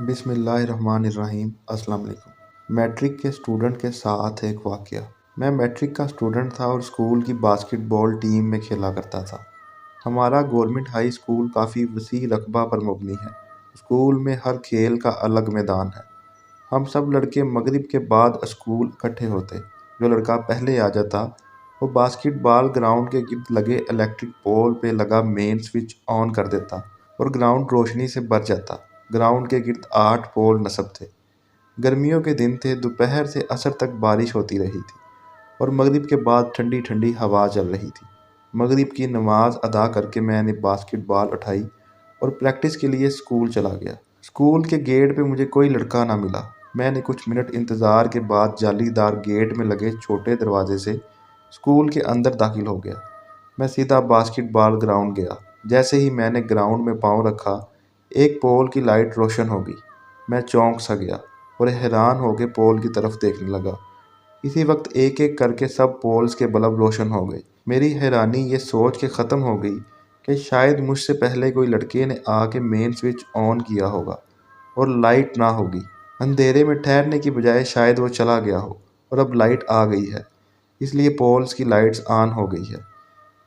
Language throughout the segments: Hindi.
बिस्मिल्लाहिर्रहमानिर्रहीम। अस्सलाम वालेकुम। मैट्रिक के स्टूडेंट के साथ एक वाक़या। मैं मैट्रिक का स्टूडेंट था और स्कूल की बास्केटबॉल टीम में खेला करता था। हमारा गवर्नमेंट हाई स्कूल काफ़ी वसी रकबा पर मबनी है। स्कूल में हर खेल का अलग मैदान है। हम सब लड़के मगरिब के बाद स्कूल इकट्ठे होते। जो लड़का पहले आ जाता वो बास्केटबॉल ग्राउंड के गिर्द लगे इलेक्ट्रिक पोल पे लगा मेन स्विच ऑन कर देता और ग्राउंड रोशनी से भर जाता। ग्राउंड के गिर्द 8 पोल नस्ब थे। गर्मियों के दिन थे। दोपहर से असर तक बारिश होती रही थी और मगरिब के बाद ठंडी ठंडी हवा चल रही थी। मगरिब की नमाज अदा करके मैंने बास्केटबॉल उठाई और प्रैक्टिस के लिए स्कूल चला गया। स्कूल के गेट पे मुझे कोई लड़का ना मिला। मैंने कुछ मिनट इंतज़ार के बाद जालीदार गेट में लगे छोटे दरवाजे से स्कूल के अंदर दाखिल हो गया। मैं सीधा बास्केटबॉल ग्राउंड गया। जैसे ही मैंने ग्राउंड में पाँव रखा, एक पोल की लाइट रोशन हो गई। मैं चौंक सा गया और हैरान होकर पोल की तरफ देखने लगा। इसी वक्त एक एक करके सब पोल्स के बल्ब रोशन हो गए। मेरी हैरानी ये सोच के ख़त्म हो गई कि शायद मुझसे पहले कोई लड़के ने आके मेन स्विच ऑन किया होगा और लाइट ना होगी। अंधेरे में ठहरने की बजाय शायद वो चला गया हो और अब लाइट आ गई है, इसलिए पोल्स की लाइट्स ऑन हो गई है।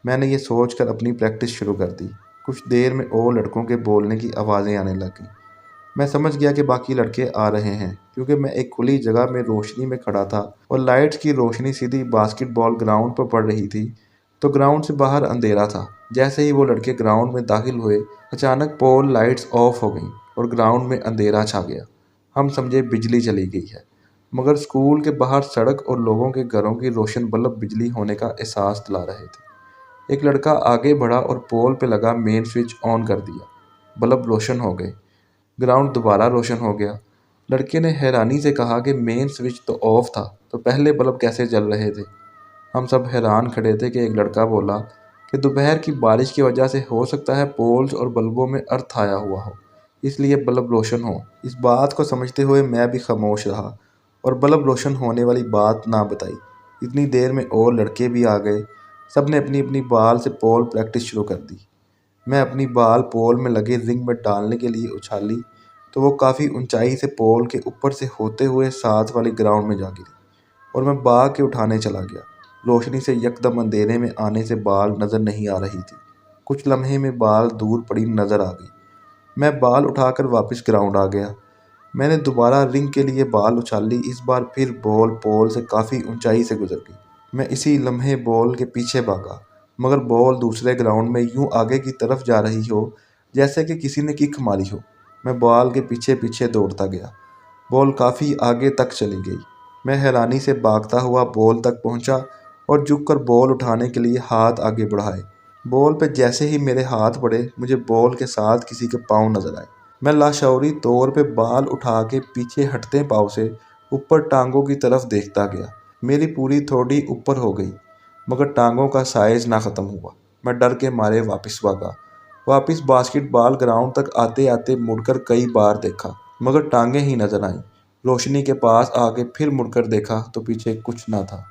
मैंने ये सोचकर अपनी प्रैक्टिस शुरू कर दी। कुछ देर में और लड़कों के बोलने की आवाज़ें आने लगीं। मैं समझ गया कि बाकी लड़के आ रहे हैं, क्योंकि मैं एक खुली जगह में रोशनी में खड़ा था और लाइट्स की रोशनी सीधी बास्केटबॉल ग्राउंड पर पड़ रही थी, तो ग्राउंड से बाहर अंधेरा था। जैसे ही वो लड़के ग्राउंड में दाखिल हुए, अचानक पोल लाइट्स ऑफ हो गईं और ग्राउंड में अंधेरा छा गया। हम समझे बिजली चली गई है, मगर स्कूल के बाहर सड़क और लोगों के घरों की रोशन बल्ब बिजली होने का एहसास दिला रहे थे। एक लड़का आगे बढ़ा और पोल पे लगा मेन स्विच ऑन कर दिया। बल्ब रोशन हो गए। ग्राउंड दोबारा रोशन हो गया। लड़के ने हैरानी से कहा कि मेन स्विच तो ऑफ था, तो पहले बल्ब कैसे जल रहे थे। हम सब हैरान खड़े थे कि एक लड़का बोला कि दोपहर की बारिश की वजह से हो सकता है पोल्स और बल्बों में अर्थ आया हुआ हो, इसलिए बल्ब रोशन हो। इस बात को समझते हुए मैं भी खामोश रहा और बल्ब रोशन होने वाली बात ना बताई। इतनी देर में और लड़के भी आ गए। सब ने अपनी अपनी बॉल से पोल प्रैक्टिस शुरू कर दी। मैं अपनी बॉल पोल में लगे रिंग में डालने के लिए उछाली तो वो काफ़ी ऊंचाई से पोल के ऊपर से होते हुए साथ वाले ग्राउंड में जा गिरी और मैं भाग के उठाने चला गया। रोशनी से यकदम अंधेरे में आने से बॉल नज़र नहीं आ रही थी। कुछ लम्हे में बॉल दूर पड़ी नज़र आ गई। मैं बॉल उठाकर वापस ग्राउंड आ गया। मैंने दोबारा रिंग के लिए बॉल उछाली। इस बार फिर बॉल पोल से काफ़ी ऊंचाई से गुजर गई। मैं इसी लम्हे बॉल के पीछे भागा, मगर बॉल दूसरे ग्राउंड में यूं आगे की तरफ जा रही हो जैसे कि किसी ने किक मारी हो। मैं बॉल के पीछे पीछे दौड़ता गया। बॉल काफ़ी आगे तक चली गई। मैं हैरानी से भागता हुआ बॉल तक पहुंचा और झुककर बॉल उठाने के लिए हाथ आगे बढ़ाए। बॉल पे जैसे ही मेरे हाथ पड़े, मुझे बॉल के साथ किसी के पाँव नजर आए। मैं लाशऊरी तौर पे बॉल उठा के पीछे हटते पाँव से ऊपर टांगों की तरफ देखता गया। मेरी पूरी थोड़ी ऊपर हो गई, मगर टांगों का साइज ना ख़त्म हुआ। मैं डर के मारे वापस भागा। वापस बास्केटबॉल ग्राउंड तक आते आते मुड़कर कई बार देखा, मगर टांगें ही नजर आईं। रोशनी के पास आके फिर मुड़कर देखा तो पीछे कुछ ना था।